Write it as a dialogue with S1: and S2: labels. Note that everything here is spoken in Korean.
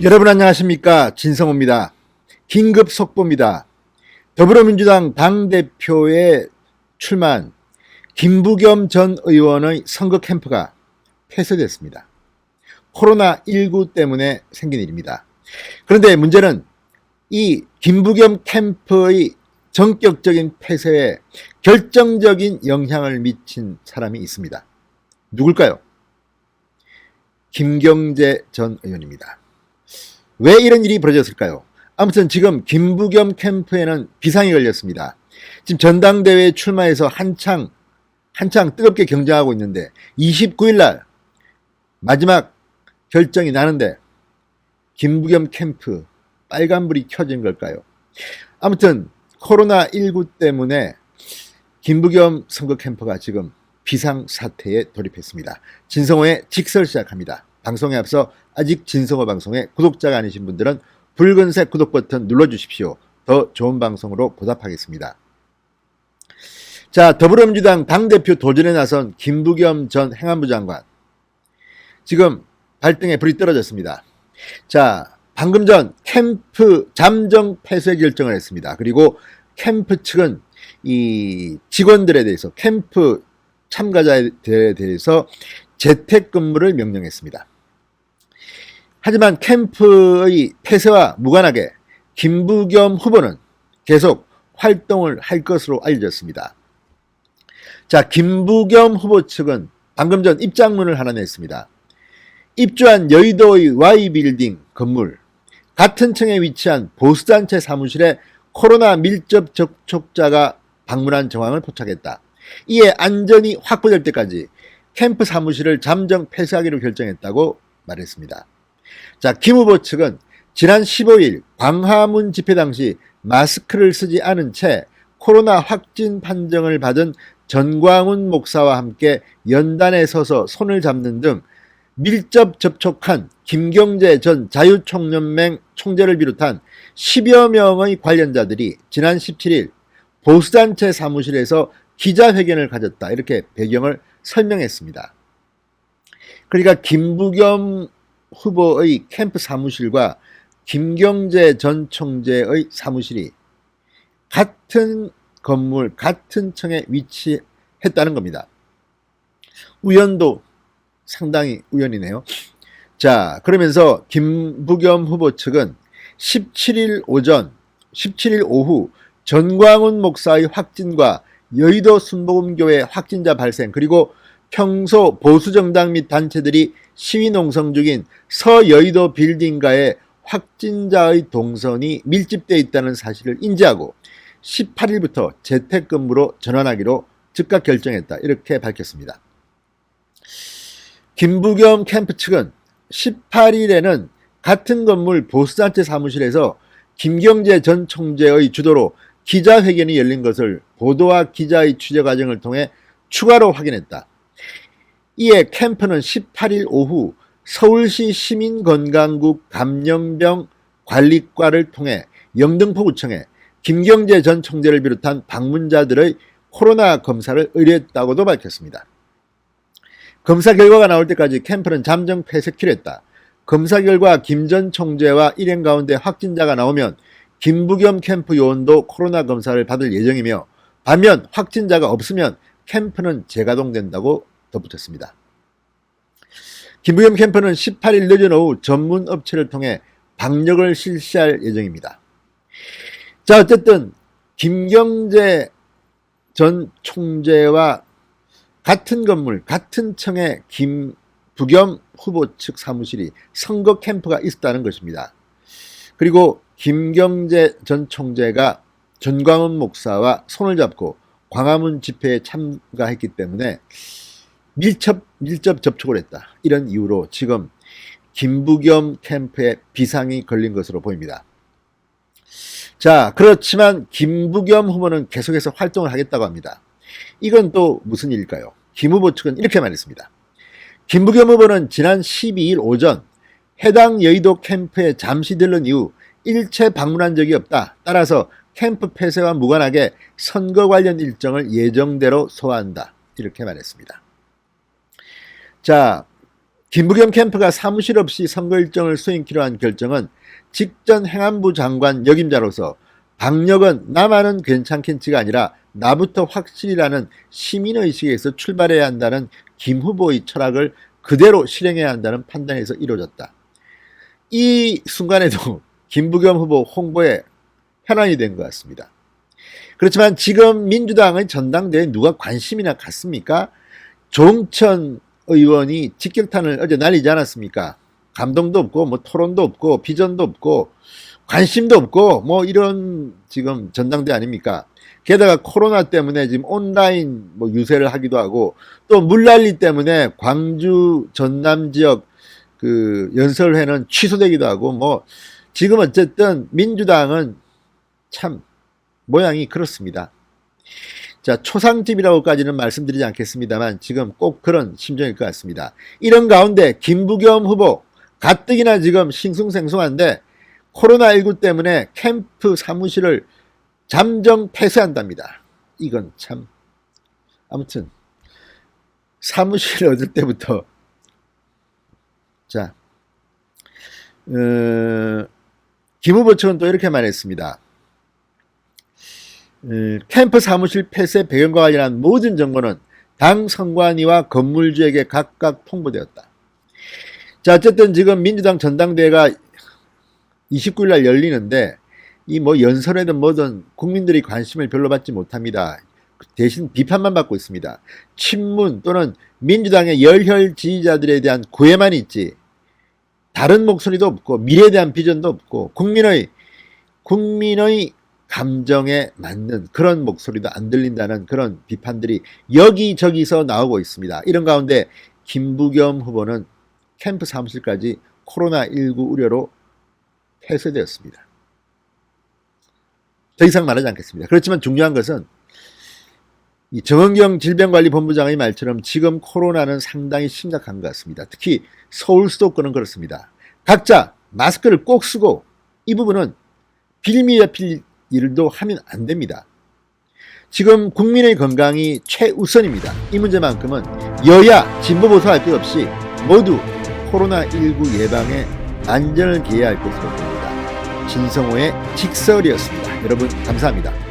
S1: 여러분 안녕하십니까, 진성호입니다. 긴급 속보입니다. 더불어민주당 당대표에 출마한 김부겸 전 의원의 선거 캠프가 폐쇄됐습니다. 코로나19 때문에 생긴 일입니다. 그런데 문제는 이 김부겸 캠프의 전격적인 폐쇄에 결정적인 영향을 미친 사람이 있습니다. 누굴까요? 김경재 전 의원입니다. 왜 이런 일이 벌어졌을까요? 아무튼 지금 김부겸 캠프에는 비상이 걸렸습니다. 지금 전당대회에 출마해서 한창 뜨겁게 경쟁하고 있는데 29일 날 마지막 결정이 나는데 김부겸 캠프 빨간불이 켜진 걸까요? 아무튼 코로나19 때문에 김부겸 선거 캠프가 지금 비상사태에 돌입했습니다. 진성호의 직설 시작합니다. 방송에 앞서 아직 진성호 방송에 구독자가 아니신 분들은 붉은색 구독 버튼 눌러주십시오. 더 좋은 방송으로 보답하겠습니다. 자, 더불어민주당 당대표 도전에 나선 김부겸 전 행안부 장관. 지금 발등에 불이 떨어졌습니다. 자, 방금 전 캠프 잠정 폐쇄 결정을 했습니다. 그리고 캠프 측은 이 직원들에 대해서, 캠프 참가자에 대해서 재택근무를 명령했습니다. 하지만 캠프의 폐쇄와 무관하게 김부겸 후보는 계속 활동을 할 것으로 알려졌습니다. 자, 김부겸 후보 측은 방금 전 입장문을 하나 냈습니다. 입주한 여의도의 Y빌딩 건물 같은 층에 위치한 보수단체 사무실에 코로나 밀접 접촉자가 방문한 정황을 포착했다. 이에 안전이 확보될 때까지 캠프 사무실을 잠정 폐쇄하기로 결정했다고 말했습니다. 자, 김 후보 측은 지난 15일 광화문 집회 당시 마스크를 쓰지 않은 채 코로나 확진 판정을 받은 전광훈 목사와 함께 연단에 서서 손을 잡는 등 밀접 접촉한 김경재 전 자유총연맹 총재를 비롯한 10여 명의 관련자들이 지난 17일 보수단체 사무실에서 기자회견을 가졌다, 이렇게 배경을 설명했습니다. 그러니까 김부겸 후보의 캠프 사무실과 김경재 전 총재의 사무실이 같은 건물, 같은 층에 위치했다는 겁니다. 우연도 상당히 우연이네요. 자, 그러면서 김부겸 후보 측은 17일 오후 전광훈 목사의 확진과 여의도 순복음교회 확진자 발생, 그리고 평소 보수정당 및 단체들이 시위 농성 중인 서여의도 빌딩가에 확진자의 동선이 밀집되어 있다는 사실을 인지하고 18일부터 재택근무로 전환하기로 즉각 결정했다, 이렇게 밝혔습니다. 김부겸 캠프 측은 18일에는 같은 건물 보수단체 사무실에서 김경재 전 총재의 주도로 기자회견이 열린 것을 보도와 기자의 취재 과정을 통해 추가로 확인했다. 이에 캠프는 18일 오후 서울시 시민건강국 감염병 관리과를 통해 영등포구청에 김경재 전 총재를 비롯한 방문자들의 코로나 검사를 의뢰했다고도 밝혔습니다. 검사 결과가 나올 때까지 캠프는 잠정 폐쇄키로 했다. 검사 결과 김 전 총재와 일행 가운데 확진자가 나오면 김부겸 캠프 요원도 코로나 검사를 받을 예정이며, 반면 확진자가 없으면 캠프는 재가동된다고 덧붙였습니다. 김부겸 캠프는 18일 늦은 오후 전문 업체를 통해 방역을 실시할 예정입니다. 자, 어쨌든 김경재 전 총재와 같은 건물, 같은 층에 김부겸 후보 측 사무실이 선거 캠프가 있었다는 것입니다. 그리고 김경재 전 총재가 전광훈 목사와 손을 잡고 광화문 집회에 참가했기 때문에 밀접 접촉을 했다, 이런 이유로 지금 김부겸 캠프에 비상이 걸린 것으로 보입니다. 자, 그렇지만 김부겸 후보는 계속해서 활동을 하겠다고 합니다. 이건 또 무슨 일일까요? 김 후보 측은 이렇게 말했습니다. 김부겸 후보는 지난 12일 오전 해당 여의도 캠프에 잠시 들른 이후 일체 방문한 적이 없다. 따라서 캠프 폐쇄와 무관하게 선거 관련 일정을 예정대로 소화한다, 이렇게 말했습니다. 자, 김부겸 캠프가 사무실 없이 선거 일정을 수행키로 한 결정은 직전 행안부 장관 역임자로서 방역은 나만은 괜찮겠지가 아니라 나부터 확실히라는 시민의식에서 출발해야 한다는 김 후보의 철학을 그대로 실행해야 한다는 판단에서 이루어졌다. 이 순간에도 김부겸 후보 홍보에 현안이 된 것 같습니다. 그렇지만 지금 민주당의 전당대회에 누가 관심이나 갖습니까? 조응천 의원이 직격탄을 어제 날리지 않았습니까? 감동도 없고 뭐 토론도 없고 비전도 없고 관심도 없고 뭐 이런 지금 전당대 아닙니까? 게다가 코로나 때문에 지금 온라인 뭐 유세를 하기도 하고 또 물난리 때문에 광주 전남 지역 그 연설회는 취소되기도 하고 뭐 지금 어쨌든 민주당은 참 모양이 그렇습니다. 자, 초상집이라고까지는 말씀드리지 않겠습니다만 지금 꼭 그런 심정일 것 같습니다. 이런 가운데 김부겸 후보 가뜩이나 지금 싱숭생숭한데 코로나19 때문에 캠프 사무실을 잠정 폐쇄한답니다. 이건 참 아무튼 사무실을 얻을 때부터 자 김 후보 측은 또 이렇게 말했습니다. 캠프 사무실 폐쇄 배경과 관련한 모든 정보는 당 선관위와 건물주에게 각각 통보되었다. 자, 어쨌든 지금 민주당 전당대회가 29일 날 열리는데 이 뭐 연설회든 뭐든 국민들이 관심을 별로 받지 못합니다. 대신 비판만 받고 있습니다. 친문 또는 민주당의 열혈 지지자들에 대한 구애만 있지 다른 목소리도 없고 미래에 대한 비전도 없고 국민의 감정에 맞는 그런 목소리도 안 들린다는 그런 비판들이 여기저기서 나오고 있습니다. 이런 가운데 김부겸 후보는 캠프 사무실까지 코로나19 우려로 폐쇄되었습니다. 더 이상 말하지 않겠습니다. 그렇지만 중요한 것은 이 정은경 질병관리본부장의 말처럼 지금 코로나는 상당히 심각한 것 같습니다. 특히 서울 수도권은 그렇습니다. 각자 마스크를 꼭 쓰고 이 부분은 빌미잡힐 일도 하면 안 됩니다. 지금 국민의 건강이 최우선입니다. 이 문제만큼은 여야 진보보수 할 것 없이 모두 코로나19 예방에 안전을 기해야 할 것으로 보입니다. 진성호의 직설이었습니다. 여러분 감사합니다.